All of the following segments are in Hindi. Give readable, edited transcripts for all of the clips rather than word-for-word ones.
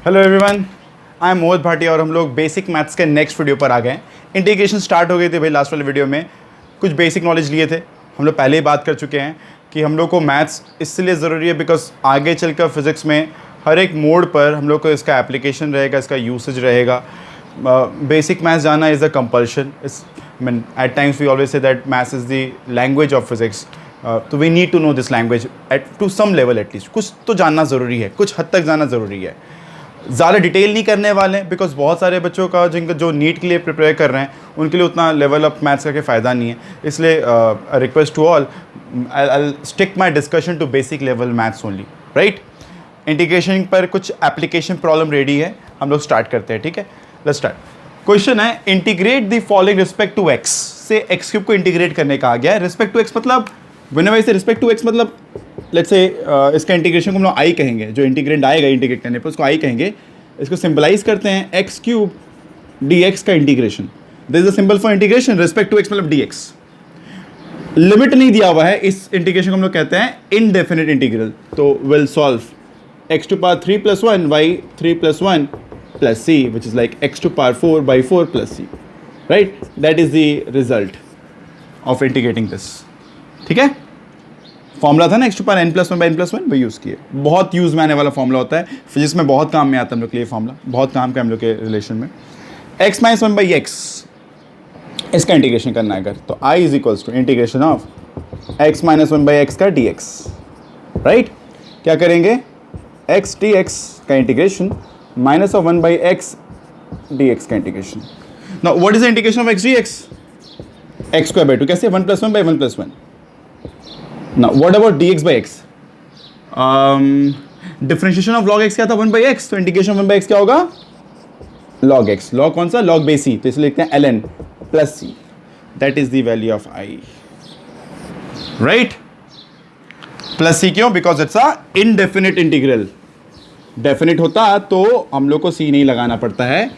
हेलो एवरीवन, आई एम मोहित भाटिया और हम लोग बेसिक मैथ्स के नेक्स्ट वीडियो पर आ गए हैं। इंटीग्रेशन स्टार्ट हो गई थी भाई लास्ट वाले वीडियो में, कुछ बेसिक नॉलेज लिए थे। हम लोग पहले ही बात कर चुके हैं कि हम लोग को मैथ्स इसलिए ज़रूरी है बिकॉज आगे चलकर फिज़िक्स में हर एक मोड पर हम लोग को इसका एप्लीकेशन रहेगा, इसका यूसेज रहेगा। बेसिक मैथ्स जाना is a compulsion. Mean at times we always say that maths is the language of physics, तो we need to know this language at to some level at least. कुछ तो जानना ज़रूरी है, कुछ हद तक जाना ज़रूरी है। ज़्यादा डिटेल नहीं करने वाले हैं बिकॉज बहुत सारे बच्चों का जिनका जो नीट के लिए प्रिपेयर कर रहे हैं उनके लिए उतना लेवल अप मैथ्स का फ़ायदा नहीं है। इसलिए request to all, I stick my discussion to basic level maths only, right. Integration पर कुछ एप्लीकेशन प्रॉब्लम रेडी है, हम लोग स्टार्ट करते हैं, ठीक है। Let's start. क्वेश्चन है, integrate the following respect to x से एक्स क्यूब को इंटीग्रेट करने कहा गया है। रिस्पेक्ट टू एक्स मतलब whenever say respect to x मतलब लेट्स से इसका इंटीग्रेशन को हम लोग आई कहेंगे, जो इंटीग्रेंड आएगा इंटीग्रेट करने पर उसको आई कहेंगे। इसको सिंपलाइज करते हैं एक्स क्यूब डी एक्स का integration. This is a symbol for integration. Respect to x मतलब डी एक्स। लिमिट नहीं दिया हुआ है, इस इंटीग्रेशन को हम लोग कहते हैं इनडेफिनिट इंटीग्रल। तो will solve x to power 3 + 1 by 3 + 1 plus c, which is like x to power 4 by 4 plus c, right. That is the result of integrating this, ठीक है। फॉर्मूला था ना x to power n + 1 by n + 1, वही यूज़ किए। बहुत यूज़ में आने वाला फॉर्मूला होता है, फिजिक्स में बहुत काम में आता है हम लोग के लिए फॉर्मूला, बहुत काम का हम लोग के रिलेशन में। x - 1 बाई x इसका इंटीग्रेशन करना है अगर, तो i is equals to integration of x - 1 by x का dx, राइट। क्या करेंगे, x dx का integration minus of 1 by x dx का integration. Now what is the integration of x dx? x square by 2 कैसे, 1 + 1 by 1 + 1। Now what about dx by x? Differentiation of log x क्या था, 1 by x, तो इंटीग्रेशन 1 by x क्या होगा, log x। log कौन सा, log base c, तो इसलिए लिखते हैं ln plus c। That is the value of i, right. Plus c क्यों, because it's a indefinite integral. Definite होता तो हम लोग को c नहीं लगाना पड़ता है।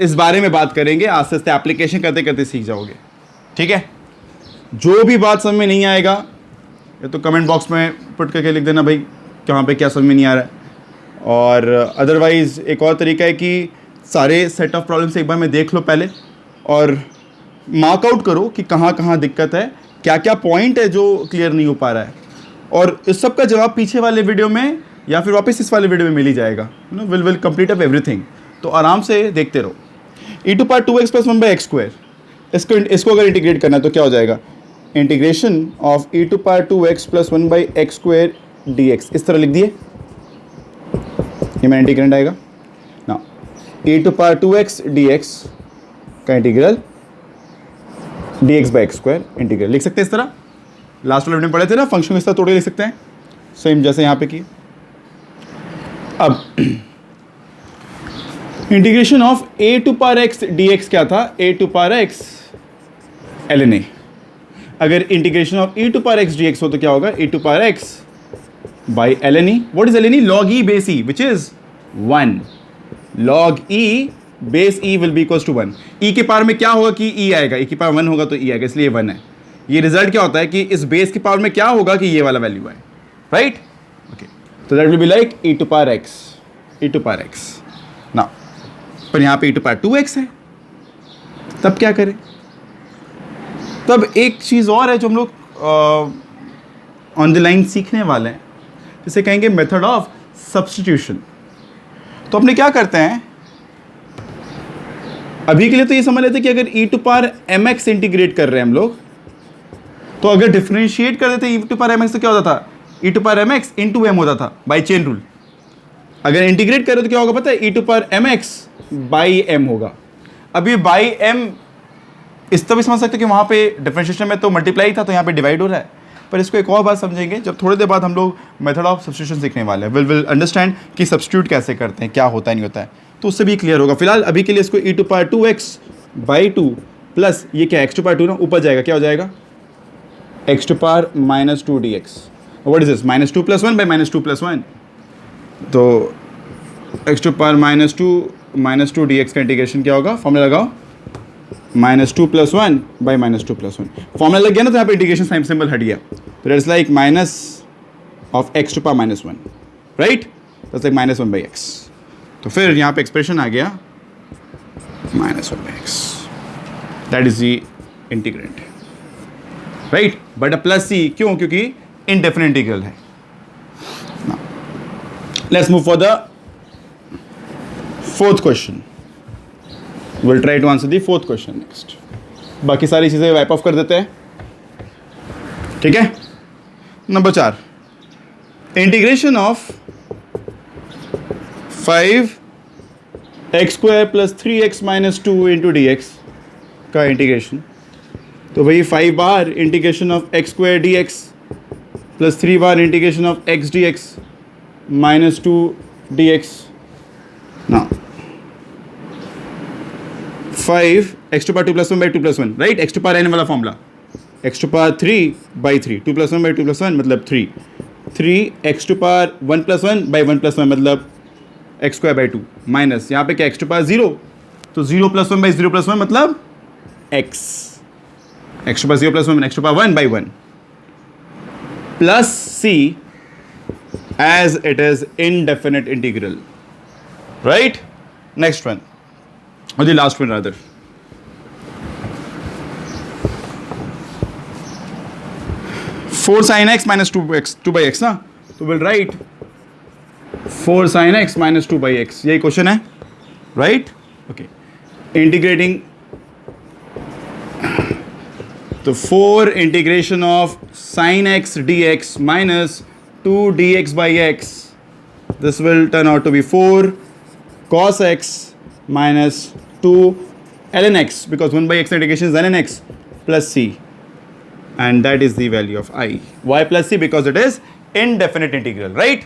इस बारे में बात करेंगे आस्ते आस्ते, एप्लीकेशन करते करते सीख जाओगे, ठीक है। जो भी बात समझ में नहीं आएगा ये तो कमेंट बॉक्स में पुट करके लिख देना भाई कहाँ पे क्या समझ में नहीं आ रहा है। और अदरवाइज़ एक और तरीका है कि सारे सेट ऑफ प्रॉब्लम्स एक बार में देख लो पहले और मार्क आउट करो कि कहाँ कहाँ दिक्कत है, क्या क्या पॉइंट है जो क्लियर नहीं हो पा रहा है। और इस सब का जवाब पीछे वाले वीडियो में या फिर वापस इस वाले वीडियो में मिल ही जाएगा, विल कंप्लीट अप एवरीथिंग। तो आराम से देखते रहो। e⁻² + 1 बाई x स्क्वायर, इसको अगर इंटीग्रेट करना है तो क्या हो जाएगा, integration of e⁻² + 1 by x square dx। इस तरह लिख दिए, ये मेरा इंटीग्रेंड आएगा ना। e⁻² dx का integral dx by x square integral लिख सकते हैं इस तरह। लास्ट वाले वीडियो में पढ़े थे ना, फंक्शन को इस तरह तोड़ के लिख सकते हैं, सेम जैसे यहाँ पे किए। अब इंटीग्रेशन ऑफ a⁻x dx क्या था, a⁻x ln a। अगर इंटीग्रेशन ऑफ e⁻x dx हो तो क्या होगा, e⁻x by ln e। What is ln e, log e base e, which is 1। log e base e will be equals to 1। e के पावर में क्या होगा कि e आएगा, e की पावर 1 होगा तो e आएगा, इसलिए 1 है। ये रिजल्ट क्या होता है कि इस बेस की पावर में क्या होगा कि ये वाला वैल्यू आए, राइट। ओके, तो that will be like e⁻x ना। पर यहाँ पे e⁻²x है, तब क्या करें। तब एक चीज़ और है जो हम लोग ऑन द लाइन सीखने वाले हैं, जिसे कहेंगे मेथड ऑफ सब्स्टिट्यूशन। तो अपने क्या करते हैं, अभी के लिए तो ये समझ लेते हैं कि अगर e⁻mx इंटीग्रेट कर रहे हैं हम लोग, तो अगर डिफरेंशिएट कर देते e⁻mx तो क्या होता था, e⁻mx × m होता था बाई चेन रूल। अगर इंटीग्रेट करें तो क्या होगा पता है, e⁻mx बाई m होगा। अब ये बाई m इस तरह भी समझ सकते हो कि वहाँ पे डिफरेंशिएशन में तो मल्टीप्लाई था तो यहाँ पे डिवाइड हो रहा है। पर इसको एक और बात समझेंगे जब थोड़ी देर बाद हम लोग मेथड ऑफ सब्स्टिट्यूशन सीखने वाले हैं। विल अंडरस्टैंड कि सब्स्टिट्यूट कैसे करते हैं, क्या होता है नहीं होता है, तो उससे भी क्लियर होगा। फिलहाल अभी के लिए इसको e⁻²x बाई 2 प्लस ये क्या x⁻² ना, ऊपर जाएगा, क्या हो जाएगा, x⁻−2 dx। What is this, -2 + 1 by -2 + 1, तो x⁻−2 dx का इंटीग्रेशन क्या होगा, फॉर्मूला लगाओ, -2 + 1 बाई -2 + 1। फॉर्मूला लग गया ना, तो यहाँ पे इंटीग्रेशन साइन सिंबल हट गया, तो it's like minus of x⁻−1, right. That's like -1 by x। तो फिर यहाँ पे एक्सप्रेशन आ गया -1/x, that is the integrand, right. But plus C क्यों? क्योंकि इनडेफिनेट इंटीग्रल है। Let's move for the fourth question. Will try to answer the fourth question next. बाकी सारी चीजें वाइप ऑफ कर देते हैं, ठीक है। Number 4, integration of 5x² + 3x - 2 × dx का इंटीग्रेशन। तो भाई 5 बार integration of x² dx plus 3 बार integration of x dx - 2 dx। now 5 x² 2 + 1 / 2 + 1, right. x² n वाला फॉर्मूला, x³ 3/3, 2 + 1 / 2 + 1 मतलब 3, 3 x² 1 + 1 / 1 + 1 मतलब x²/2 माइनस यहाँ पे क्या x² 0, तो 0 + 1 / 0 + 1 मतलब x, x² 0 + 1 x² 1/1 plus c as it is indefinite integral, right? Next one, or the last one rather. 4 sin x - 2/x ना, तो we'll write 4 sin x - 2/x, यही क्वेश्चन है, राइट। ओके, इंटीग्रेटिंग, तो 4 integration of sin x dx - 2 dx/x, this will turn out to be 4 cos x - 2 ln x, because 1/x integration is ln x, plus c, and that is the value of I. Why plus c? Because it is indefinite integral, right?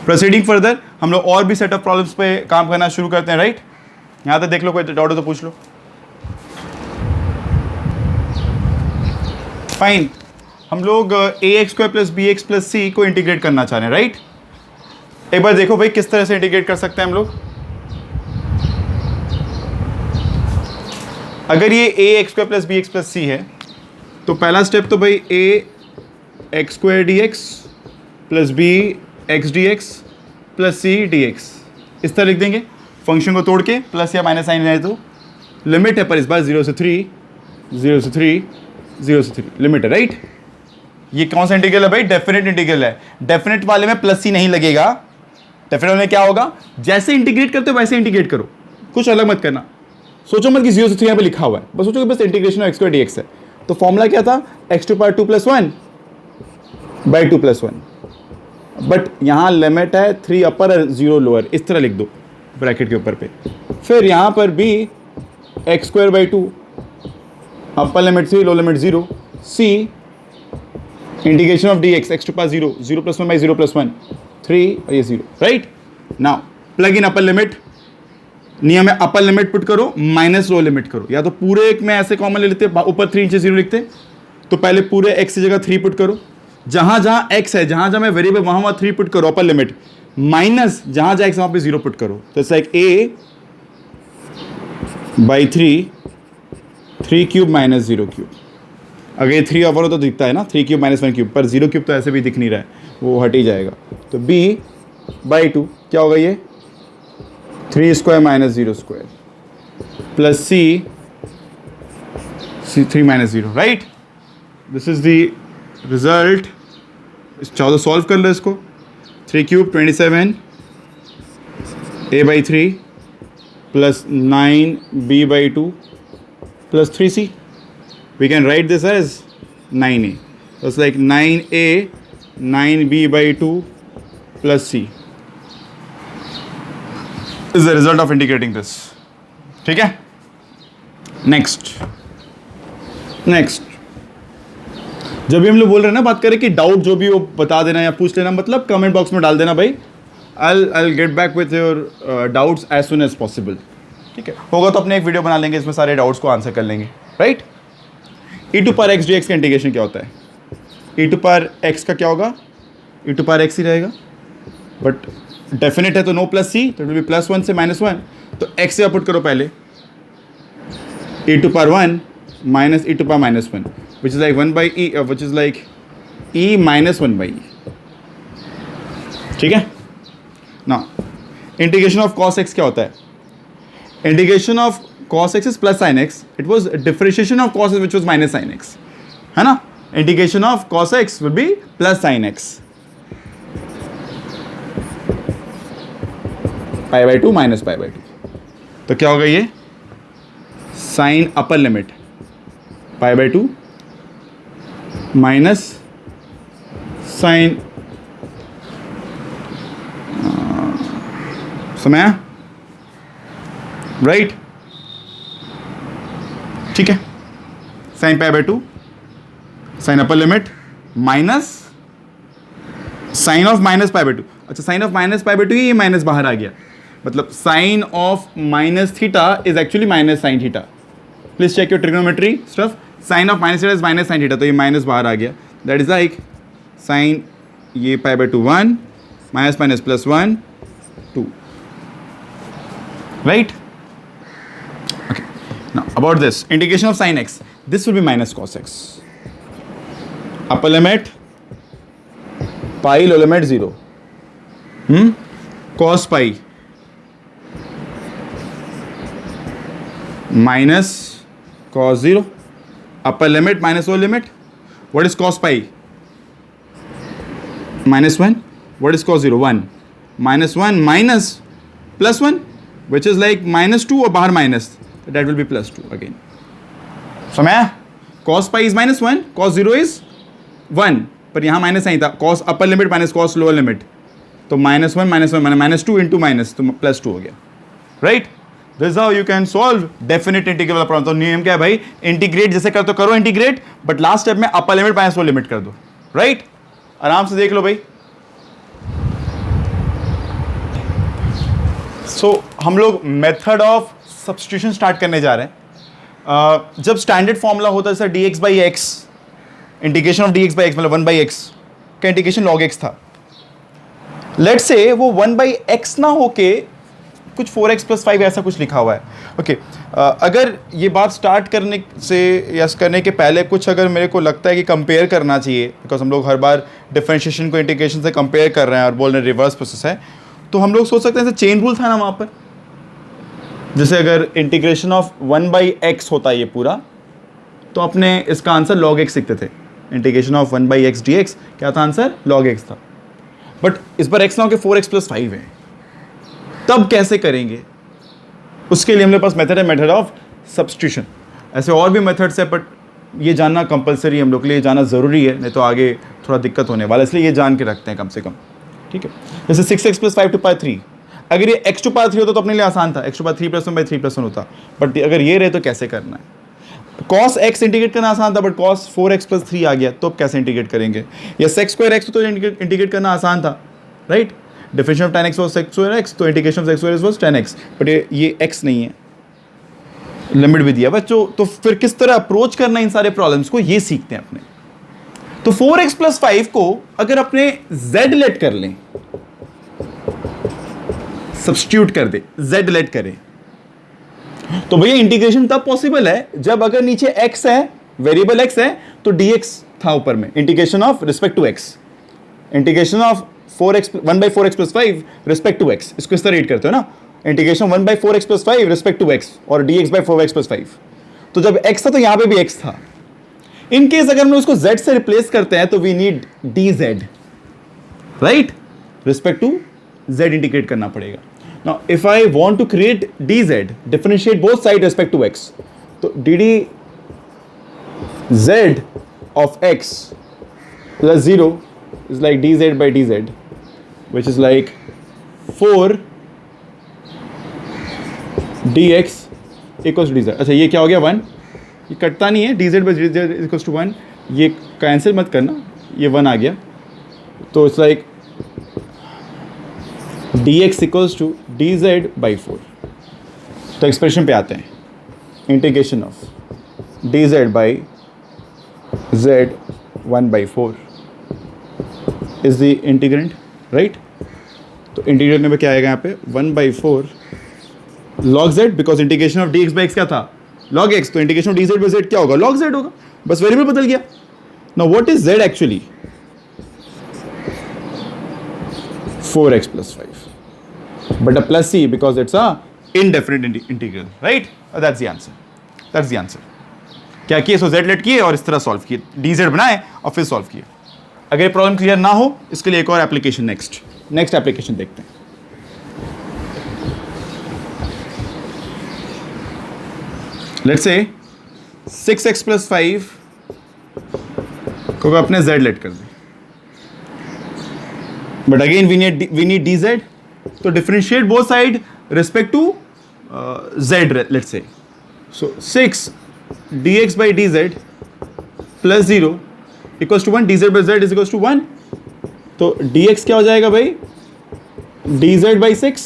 Proceeding further, हम लोग और भी सेट ऑफ प्रॉब्लम्स पे काम करना शुरू करते हैं, राइट। यहाँ तक देख लो, कोई डाउट हो तो पूछ लो। फाइन, हम लोग ax² + bx + c को इंटीग्रेट करना चाह रहे हैं, राइट। एक बार देखो भाई किस तरह से इंटीग्रेट कर सकते हैं हम लोग। अगर ये ax² + bx + c है तो पहला स्टेप तो भाई ax² dx + bx dx + c dx, इस तरह लिख देंगे फंक्शन को तोड़ के, प्लस या माइनस साइन है तो लिमिट है, पर इस बार 0 से 3, 0 से 3, 0 से 3 लिमिट है, राइट। ये कौन सा इंटीग्रल है भाई? डेफिनेट इंटीग्रल है। डेफिनेट वाले में प्लस सी नहीं लगेगा। डेफिनेट वाले में क्या होगा? जैसे इंटीग्रेट करते हो वैसे इंटीग्रेट करो, कुछ अलग मत करना। सोचो मत कि 0 से 3 यहाँ पे लिखा हुआ है, बस सोचो कि बस इंटीग्रेशन ऑफ x² dx है। तो फॉर्मूला क्या था? x² 2 + 1 / 2 + 1, बट यहाँ लिमिट है 3 अपर और 0 लोअर, इस तरह लिख दो ब्रैकेट के ऊपर पे। फिर यहाँ पर भी x²/2 upper limit 3 lower limit 0, c integration of dx x² 0, 0 + 1 / 0 + 1 3 और ये 0, right. Now plug in upper limit, नियम है अपर लिमिट पुट करो माइनस लोअर लिमिट करो, या तो पूरे एक में ऐसे कॉमन ले लेते, ऊपर 3 नीचे 0 लिखते। तो पहले पूरे x की जगह 3 पुट करो, जहां जहां x है, जहां जहां मैं वेरिएबल वहां 3 पुट करो अपर लिमिट, माइनस जहां जहां x वहां पे 0 पुट करो। तो इट्स लाइक a/3 3³ - 0³। अगर ये 3 ओवर हो तो दिखता है ना 3³ - 1³ पर 0³ तो ऐसे भी दिख नहीं रहा है, वो हट ही जाएगा। तो b/2 क्या होगा? ये 3² - 0² plus c 3 - 0, right. This is the result. चाहो सॉल्व कर लो इसको। 3³ 27 a/3 plus 9 b/2 plus 3c। We can write this as 9a, it's like 9a 9b/2 plus c is the result of integrating this, ठीक है। नेक्स्ट जब भी हम लोग बोल रहे हैं ना, बात करें कि डाउट जो भी हो बता देना या पूछ लेना, मतलब कमेंट बॉक्स में डाल देना भाई। I'll get back with your doubts as soon as possible, ठीक है। होगा तो अपने एक वीडियो बना लेंगे, इसमें सारे डाउट्स को आंसर कर लेंगे, राइट। e⁻x dx का इंटीग्रेशन क्या होता है? e⁻x का क्या होगा? e⁻x ही रहेगा, बट डेफिनेट है तो नो प्लस सी, तो इट विल बी +1 से -1। तो x से पुट करो पहले, e⁻1 - e⁻−1, which is like 1/e, which is like e - 1/e, ठीक है ना। इंटीग्रेशन ऑफ cos x क्या होता है? Integration of cos x is plus sin x. It was differentiation of cos x which was minus sin x, है ना? Integration of cos x will be plus sin x, pi by 2 minus pi by 2. तो क्या होगा ये? Sine upper limit pi by 2 minus sine, समय राइट, ठीक है. Sine pi by 2 sine upper limit minus sine of minus pi by 2. अच्छा, sine of minus pi by 2, ये माइनस बाहर आ गया, मतलब sine of minus theta is actually minus sine theta. Please check your trigonometry stuff. Sine of minus theta is minus sine theta, तो ये माइनस बाहर आ गया. दैट इज लाइक साइन ये पाई by 2 1 minus minus plus 1 2, right? Okay, now about this integration of sine x, this will B minus cos x. Upper limit pi, low limit 0, cos pi minus cos 0, upper limit minus lower limit. What is cos pi? Minus 1. What is cos 0? 1. Minus 1 minus plus 1 which is like minus 2 और बाहर minus, that will be plus 2 again. समय cos pi is minus 1, cos 0 is 1, पर यहां माइनस नहीं था. Cos upper limit minus cos lower limit, तो minus 1 minus 1 minus 2 into minus, तो प्लस 2 हो गया, right? This is how you can solve definite integral वाला प्रॉब्लम. तो नियम क्या है भाई? इंटीग्रेट जैसे कर तो करो इंटीग्रेट, बट लास्ट स्टेप में अपर लिमिट माइनस लोअर लिमिट कर दो, राइट? आराम से देख लो भाई. सो हम लोग मेथड ऑफ सब्स्टिट्यूशन स्टार्ट करने जा रहे हैं. जब स्टैंडर्ड फॉर्मूला होता है जैसे dx by x, integration of dx by x मतलब 1 बाई एक्स का इंटीग्रेशन log x था. लेट्स से वो 1 बाई एक्स ना होके कुछ 4x प्लस 5 ऐसा कुछ लिखा हुआ है. ओके, अगर ये बात स्टार्ट करने से या करने के पहले कुछ अगर मेरे को लगता है कि कंपेयर करना चाहिए, बिकॉज हम लोग हर बार डिफरेंशिएशन को इंटीग्रेशन से कंपेयर कर रहे हैं और बोल रहे हैं रिवर्स प्रोसेस है, तो हम लोग सोच सकते हैं जैसे चेन रूल था ना वहाँ पर, जैसे अगर इंटीग्रेशन ऑफ 1 बाई एक्स होता है ये पूरा, तो अपने इसका आंसर log x लिखते थे. Integration of 1 by x d x क्या था आंसर? log x था. बट इस बार x ना होकर 4x प्लस 5 है, तब कैसे करेंगे? उसके लिए हमारे पास मेथड है, मेथड ऑफ सब्स्टिट्यूशन. ऐसे और भी मेथड्स है, बट ये जानना कंपलसरी हम लोग के लिए, जानना ज़रूरी है, नहीं तो आगे थोड़ा दिक्कत होने वाला, इसलिए ये जान के रखते हैं कम से कम, ठीक है? जैसे 6x प्लस 5 टू पाई 3, अगर ये x टू पाई 3 होता तो अपने लिए आसान था, x to pi 3 plus 1 by 3 plus 1 होता. बट अगर ये रहे तो कैसे करना है? cos x इंटीग्रेट करना आसान था, बट cos 4x प्लस 3 आ गया, तो अब कैसे इंटीग्रेट करेंगे? या sec स्क्वायर x तो इंटीग्रेट करना आसान था, right? Differential of tan x was sec square x, तो integration of sec square was tan x, but ये x नहीं है, लिमिट भी दिया बच्चों. तो फिर किस तरह अप्रोच करना इन सारे प्रॉब्लम्स को, ये सीखते हैं अपने. तो 4x प्लस 5 को अगर अपने z लेट कर लें, सब्स्टिट्यूट कर दे, z लेट करें, तो भैया इंटीग्रेशन तब पॉसिबल है जब अगर नीचे x है, वेरिएबल x है, तो dx था ऊपर में, integration of respect to x, integration of 1 by 4x plus 5 respect to x, इसको इस तरह रीड करते हो ना, integration 1 by 4x plus 5 respect to x और dx बाई 4x प्लस 5. तो जब x था तो यहां पे भी x था. इन केस अगर हम उसको z से रिप्लेस करते हैं तो we need dz, right? Respect to z integrate करना पड़ेगा. Now, if I want to create dz, differentiate both sides respect to x. So dd z of x plus 0 is like dz by dz, which is like 4 dx equals to dz. अच्छा, ये क्या हो गया? 1. ये कटता नहीं है, dz by dz equals to 1. ये कैंसिल मत करना, ये 1 आ गया, तो it's like dx equals to dz by 4. तो एक्सप्रेशन पे आते हैं, integration of dz by z 1 by 4 is the integrand, right? तो इंटीग्रेट में क्या आएगा यहाँ पे? 1 by 4 log z, because integration of dx by x क्या था? log x, तो integration of dz by z क्या होगा? log z होगा, बस वेरिएबल बदल गया. Now what is z actually? 4x plus 5. but a plus c because it's a indefinite integral, right? That's the answer. That's the answer. क्या किए, सो z लेट किए और इस तरह सॉल्व किए, dz बनाए और फिर सॉल्व किए. अगर ये प्रॉब्लम क्लियर ना हो, इसके लिए एक और एप्लीकेशन नेक्स्ट एप्लीकेशन देखते हैं. लेट्स से 6x + 5 को अपने z लेट कर दें, but again we need dz, तो differentiate both side respect to z, let's say. So 6 dx by dz plus 0 equals to 1, dz by z is equals to 1. तो dx क्या हो जाएगा भाई, dz by 6.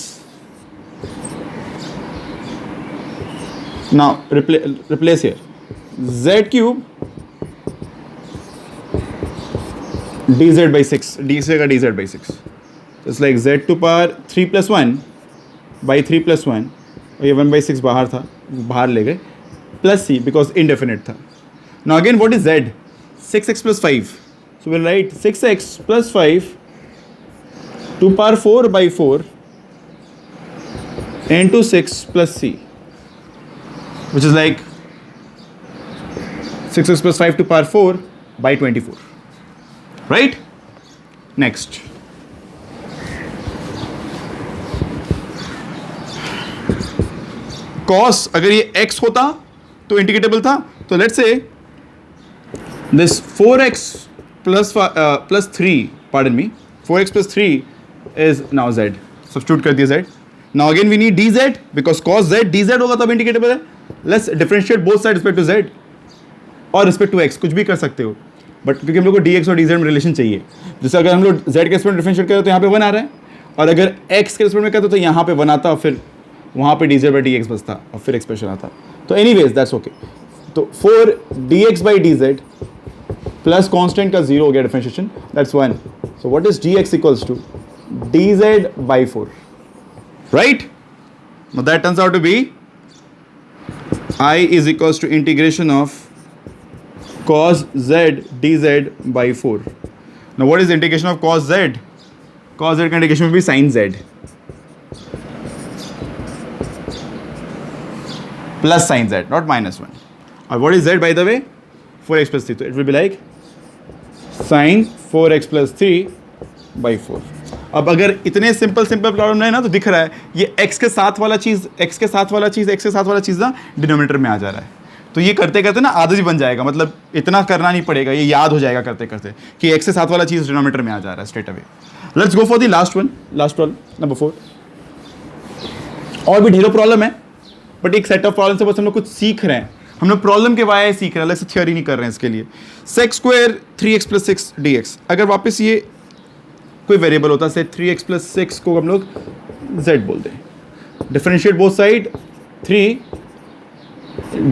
Now replace here z cube dz by 6, dz का dz by 6. It's like z to power 3 + 1 by 3 + 1, और ये 1 by 6 बाहर था, बाहर ले गए, प्लस c बिकॉज इनडेफिनेट था. Now again what is z, 6x + 5. So will write 6x + 5 to power 4 by 4 into 6 plus c, which is like 6x + 5 to power 4 by 24, right? Next, cos अगर ये x होता तो इंटीग्रेटेबल था, तो लेट्स से this 4x plus 3, pardon me, 4x + 3 is now z. Substitute कर दिया z. Now again we need dz because cos z dz होगा तब इंटीग्रेटेबल है. Let's differentiate both sides respect to z और respect to x, कुछ भी कर सकते हो, बट क्योंकि हम लोग को dx और dz में रिलेशन चाहिए. जैसे अगर हम लोग z के रिस्पेक्ट में डिफरेंशिएट करें तो यहाँ पे 1 आ रहा है, और अगर x के रिस्पेक्ट में करते तो यहाँ पे 1 आता और फिर वहाँ पे dz by dx बचता और फिर एक्सप्रेशन आता. तो एनीवेज दैट्स ओके. तो 4 dx by dz plus constant का 0 हो गया differentiation, that's 1. So what is dx equals to dz by 4, right? Now that turns out to be I is equals to integration of cos z dz by 4. Now what is the integration of cos z? Cos z का integration will be sin z plus sin z, not minus 1. And what is z by the way? 4x plus 3. So it will be like sin 4x plus 3 by 4. अब अगर इतने सिंपल प्रॉब्लम नहीं ना, तो दिख रहा है ये x के साथ वाला चीज़ ना डिनोमिनेटर में आ जा रहा है. तो ये करते करते ना आदत ही बन जाएगा, मतलब इतना करना नहीं पड़ेगा, ये याद हो जाएगा करते करते कि x के साथ वाला चीज़ डिनोमिनेटर में आ जा रहा है straight away. Let's go for the last problem number 4. और भी ढेरों प्रॉब्लम है, बट एक सेट ऑफ प्रॉब्लम से बस हम लोग कुछ सीख रहे हैं. हम लोग प्रॉब्लम के वाया सीख रहे हैं, अलग से थ्योरी नहीं कर रहे हैं इसके लिए. sec² 3x + 6 dx, अगर वापस ये कोई वेरिएबल होता है 3x + 6 को हम लोग z बोल दें, differentiate both side 3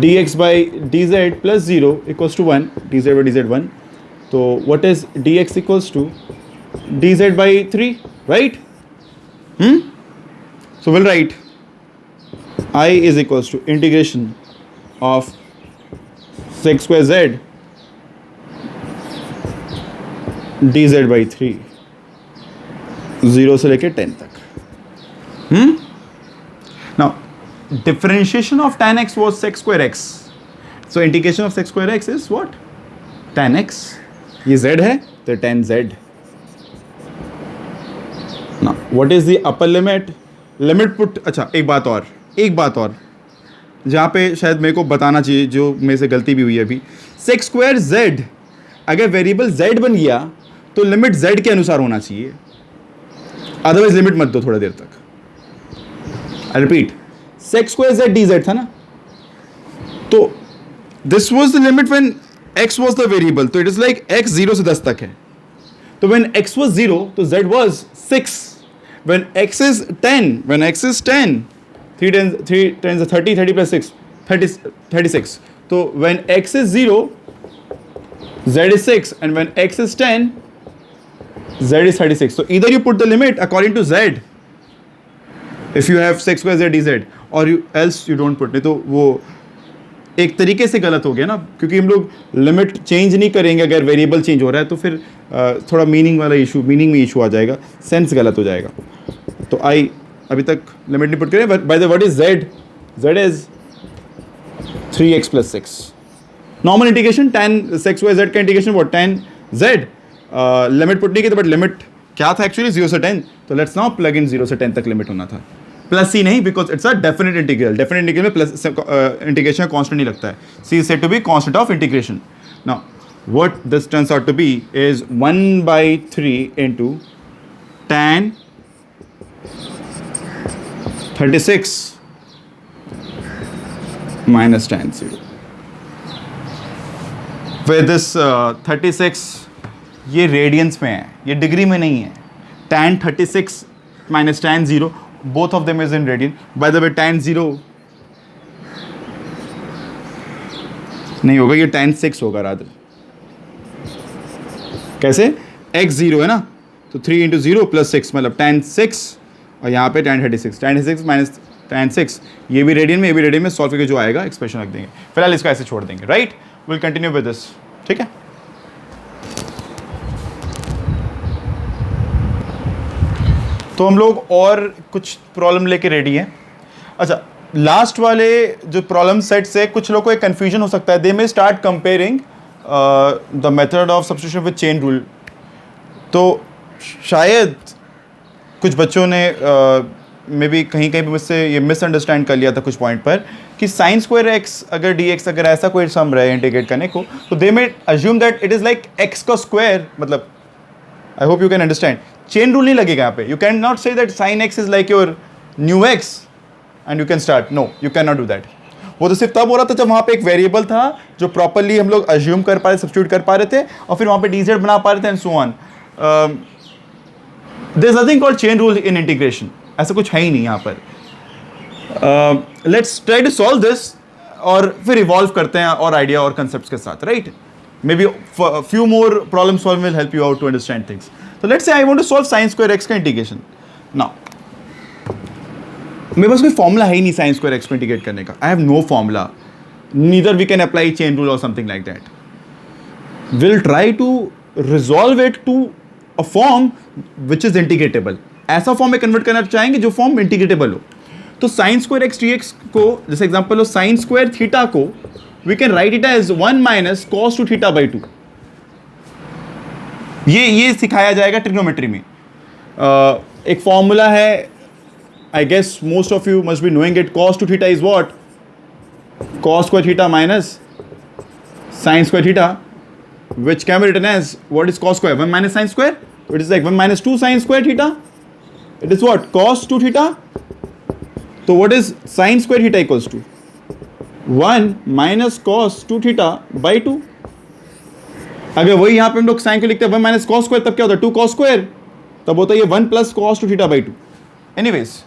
dx by dz plus 0 equals to 1, dz by dz 1. तो what is dx equals to dz by 3, right? So we'll write I is equals to integration of sec² z dz by 3 0 से लेके 10 तक. Now differentiation of tan x was sec² x, so integration of sec² x is what? tan x. ये z है तो tan z. Now what is the upper limit put. अच्छा एक बात और जहाँ पे शायद मेरे को बताना चाहिए, जो मेरे से गलती भी हुई है अभी. sec² z अगर वेरिएबल z बन गया तो लिमिट z के अनुसार होना चाहिए, अदरवाइज लिमिट मत दो थोड़ा देर तक. I repeat, sec² z dz था ना, तो this was the limit when x was the variable, तो इट इज लाइक x 0 से 10 तक है. तो व्हेन x वाज 0 तो z was 6. When x is 10 3 10 30 30 plus 6 36. तो when x is 0 z is 6, and when x is 10 z is 36. So either you put the limit according to z if you have sec² z dz, or else you don't put. नहीं तो वो एक तरीके से गलत हो गया ना, क्योंकि हम लोग लिमिट चेंज नहीं करेंगे अगर वेरिएबल चेंज हो रहा है, तो फिर थोड़ा मीनिंग में इशू आ जाएगा, सेंस गलत हो जाएगा. तो आई अभी तक लिमिट नहीं पुट करें. By the what is z? z is 3x plus 6. Normal integration tan x y z का integration what tan z. Limit put नहीं की, तो बट लिमिट क्या था एक्चुअली 0 से 10. तो लेट्स नाउ प्लग इन 0 से 10 तक लिमिट होना था. प्लस सी नहीं, because it's a definite integral. Definite integral में प्लस इंटीग्रेशन कांस्टेंट नहीं लगता है. C is said to be constant of integration. Now what this turns out to be is 1/3 into tan 36 minus tan 0. Where this 36 ये रेडियंस में है, ये डिग्री में नहीं है. tan 36 minus tan 0, both of them is in radian. By the way, tan 0 नहीं होगा, ये tan 6 होगा रादर. कैसे? x 0 है ना, तो 3 इंटू 0 प्लस 6 मतलब tan 6, और यहाँ पे tan 36 माइनस tan 6. ये भी रेडियन में, ये भी रेडियन में. सॉल्व करके जो आएगा एक्सप्रेशन रख देंगे. फिलहाल इसको ऐसे छोड़ देंगे. Right, will continue with this. ठीक है. तो हम लोग और कुछ प्रॉब्लम लेके रेडी हैं. अच्छा, लास्ट वाले जो प्रॉब्लम सेट से कुछ लोगों को एक कन्फ्यूजन हो सकता है. They may start comparing the method of substitution with chain rule. तो शायद कुछ बच्चों ने मे बी कहीं कहीं पर मुझसे ये मिसअंडरस्टैंड कर लिया था कुछ पॉइंट पर कि साइन स्क्वायर एक्स अगर डी एक्स अगर ऐसा कोई सम रहे इंटीग्रेट करने को, तो they may assume that it is like x का स्क्वायर. मतलब I hope you can understand. Chain rule नहीं लगेगा यहाँ पे. You can not say that sine x is like your new x and you can start. No, you can not do that. वो तो सिर्फ तब हो रहा था जब वहाँ पे एक वेरिएबल था जो प्रॉपरली हम लोग अज्यूम कर पा रहे, सब्स्टिट्यूट कर पा रहे थे, और फिर वहाँ पे डी जेड बना पा रहे थे and so on. There is nothing called chain rule in integration. ऐसा कुछ है ही नहीं यहाँ पर. Let's try to solve this और फिर इवॉल्व करते हैं और आइडिया और कंसेप्ट्स के साथ. Right, may be few more problem solve will help you out to understand things. तो let's say I want to solve sine square x का इंटीग्रेशन. नाउ मेरे पास कोई फॉर्मूला है ही नहीं साइन स्क्वायर एक्स को इंटीग्रेट करने का. I have no formula. Neither we can apply chain rule और something like that. Will try to resolve it to a form which is इंटीग्रेटेबल. ऐसा फॉर्म में कन्वर्ट करना चाहेंगे जो फॉर्म इंटीग्रेटेबल हो. तो sine square x d x को, जैसे एग्जाम्पल हो साइन स्क्वायर थीटा को, we can write it as 1 minus cos two theta by 2. ये सिखाया जाएगा ट्रिग्नोमेट्री में. एक फॉर्मूला है, I guess most of you must be knowing it. Cos to theta is what? Cos square theta minus sin square theta, which can be written as, what is cos square? 1 minus sin square. It is like 1 minus 2 sin square theta. It is what? Cos 2 theta. So what is sin square theta equals to? 1 minus cos 2 theta by 2. अगर वही यहाँ पे हम लोग sin को लिखते हैं 1 minus cos square, तब क्या होता है? 2 cos square. तब होता है ये 1 plus cos 2 theta by 2. Anyways,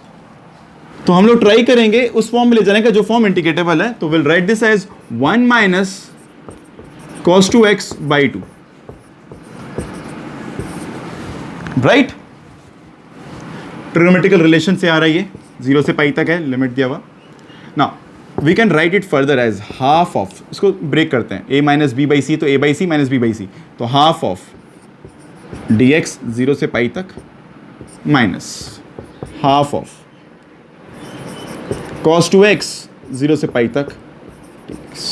तो हम लोग ट्राई करेंगे उस फॉर्म में ले जाने का जो फॉर्म इंटीग्रेटेबल है. तो will write this as 1 minus cos 2x by 2. Right, trigonometrical relation से आ रहा है ये. 0 से पाई तक है लिमिट दिया हुआ. Now we can write it further as half of. इसको ब्रेक करते हैं. a minus B by C, तो a by C minus B by C, तो हाफ ऑफ डी एक्स 0 से पाई तक minus half of cos 2x 0 से पाई तक dx.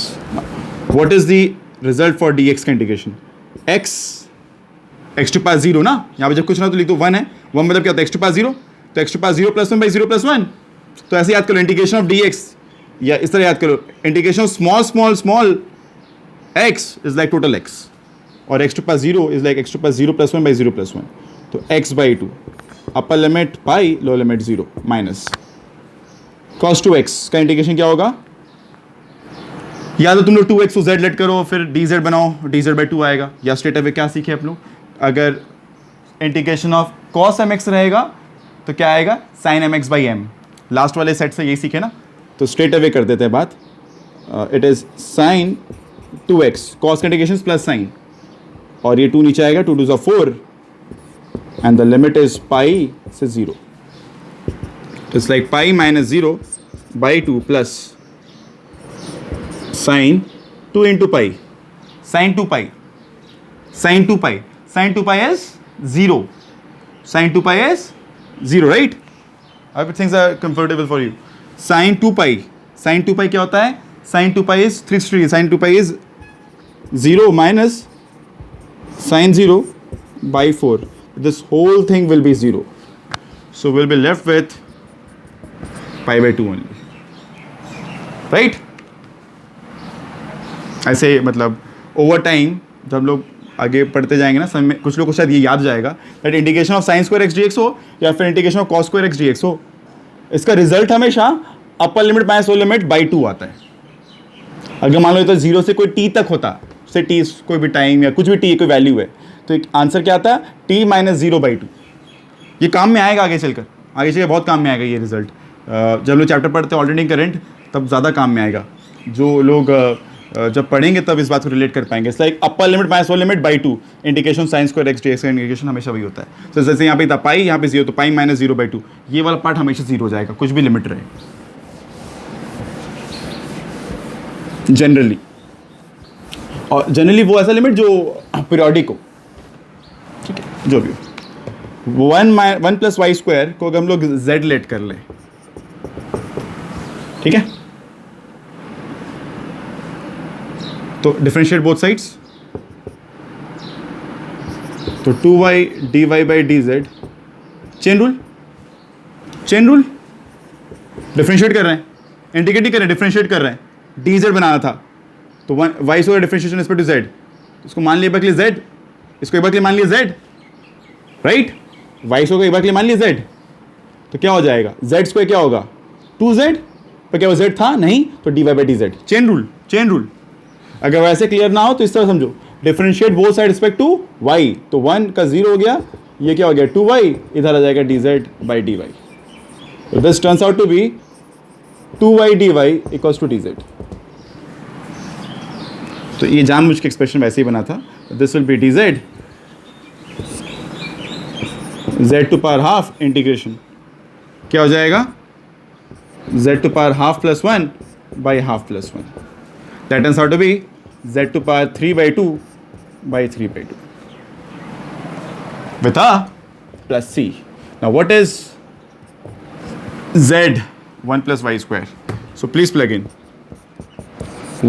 What is the result for dx का इंटीग्रेशन? x to पास 0 ना, यहाँ पे जब कुछ ना तो लिख दो 1 है. 1 मतलब क्या होता है? x to पास 0, तो x to pass 0 plus 1 by 0 plus 1. तो ऐसे याद करो इंटीग्रेशन ऑफ dx, या इस तरह याद करो integration of small small small x is like total x, और x to pass 0 is like x to pass 0 plus 1 by 0 plus 1. तो x by 2, upper limit pi, lower limit 0, minus cos 2x का इंटीग्रेशन क्या होगा? या तो तुम लोग 2x को z लेट करो, फिर dz बनाओ, dz बाई 2 आएगा. या स्ट्रेट अवे क्या सीखे आप लोग? अगर इंटीग्रेशन ऑफ cos mx रहेगा तो क्या आएगा? sin mx by m. Last वाले सेट से यही सीखे ना, तो स्ट्रेट अवे कर देते हैं बात. It is sin 2x, cos का इंटीग्रेशन प्लस sin, और ये 2 नीचे आएगा, 2 2 4, and the limit is pi से 0. It's like pi minus 0 by 2 plus sin 2 into pi. Sin 2 pi. Sin 2 pi. Sin 2 pi is 0. Sin 2 pi is 0, right? I hope things are comfortable for you. Sine 2 pi, sine 2 pi क्या होता है? Sine 2 pi is 360. Sine 2 pi is 0 minus sine 0 by 4. This whole thing will be 0. So we'll be left with pi by 2 only. Right? ऐसे मतलब ओवर टाइम जब हम लोग आगे पढ़ते जाएंगे ना, समय में कुछ लोग को शायद ये याद जाएगा that integration of sine square x d x हो या फिर integration of cos square x d x हो, इसका रिजल्ट हमेशा अपर limit minus lower limit by 2 आता है. अगर मान लो तो 0 से कोई t तक होता, से t कोई भी टाइम या कुछ भी t कोई वैल्यू है, तो एक आंसर क्या आता है? t minus 0/2. ये काम में आएगा आगे चलकर बहुत काम में आएगा ये रिजल्ट. जब लोग चैप्टर पढ़ते हैं ऑल्टरनेटिंग करंट तब ज़्यादा काम में आएगा. जो लोग जब पढ़ेंगे तब इस बात को रिलेट कर पाएंगे. It's like upper limit minus lower limit by 2. Integration sign square x d x का इंटीग्रेशन हमेशा वही होता है. तो जैसे यहाँ पे था पाई, यहाँ पे 0, तो पाई माइनस 0/2. ये वाला पार्ट हमेशा 0 हो जाएगा, कुछ भी लिमिट रहे जनरली. और जनरली वो ऐसा लिमिट जो पीरियोडिक हो, ठीक है, जो भी हो. 1 प्लस वाई स्क्वायर को अगर हम लोग z लेट कर लें, ठीक है, तो डिफरेंशिएट बोथ साइड्स, तो 2y dy by d z. Chain rule differentiate कर रहे हैं, इंटीग्रेट कर रहे हैं, डिफरेंशिएट कर रहे हैं. डी जेड बनाना था तो y square differentiation respect to z, इसको मान लिया एक बार के लिए जेड, इसको एक बार के लिए मान लिया जेड, राइट. वाई स्क्वायर को एक बार के लिए मान लिया जेड, तो क्या हो जाएगा? जेड स्क्वायर क्या होगा? 2z. पर क्या वो जेड था? नहीं, तो d y by d z. Chain rule. अगर वैसे क्लियर ना हो तो इस तरह समझो, differentiate both side respect to y, तो 1 का 0 हो गया, ये क्या हो गया? 2y, इधर आ जाएगा dz बाई dy. तो this turns out to be 2y dy equals to dz. तो ये जानबूझ के एक्सप्रेशन वैसे ही बना था. This will be dz z to power half integration क्या हो जाएगा? z to power half plus 1 by half plus 1. That turns out to be z to power 3/2 by 3/2 with a plus c. Now what is z 1 plus y square? So please plug in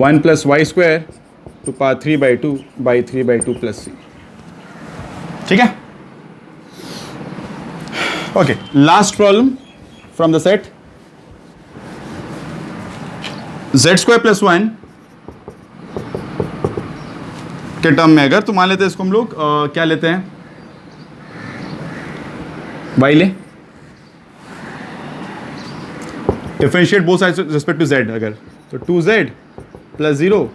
1 plus y square to power 3/2 by 3/2 plus c. ठीक है? Okay, last problem from the set. Z square plus 1 के टर्म में अगर तो मान लेते हैं इसको हम लोग क्या लेते हैं? y ले, differentiate both sides respect to z अगर, तो 2z plus 0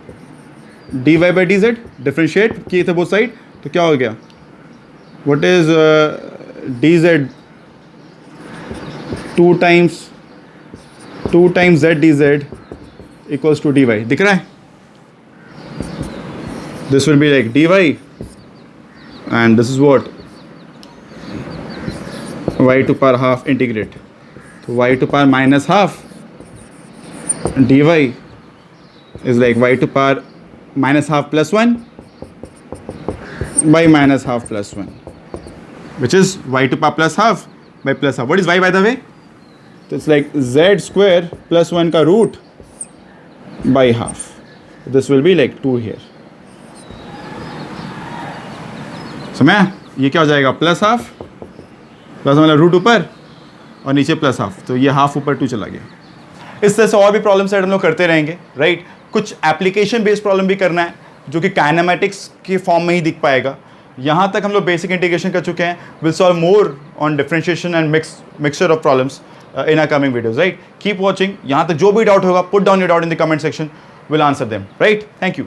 dy by d z. Differentiate किए थे बोथ साइड, तो क्या हो गया? What is dz 2 times z dz equals to dy. दिख रहा है? This will be like dy and this is what? y to power half integrate, तो y to power minus half dy is like y to power minus half plus 1 by minus half plus 1, which is y to power plus half by plus half. What is y by the way? So it's like z square plus 1 का root by half. This will be like 2 here. समझा? ये क्या हो जाएगा? प्लस हाफ, प्लस मतलब रूट ऊपर और नीचे प्लस हाफ, तो ये हाफ ऊपर 2 चला गया. इस तरह से और भी प्रॉब्लम सेट हम लोग करते रहेंगे, राइट. कुछ एप्लीकेशन बेस्ड प्रॉब्लम भी करना है जो कि काइनेमेटिक्स के फॉर्म में ही दिख पाएगा. यहाँ तक हम लोग बेसिक इंटीग्रेशन कर चुके हैं. Will solve more on differentiation and mixture of problems in our coming videos, right. Keep watching. यहाँ तक जो भी डाउट होगा, put down your doubt in the comment section, will answer them, right. Thank you.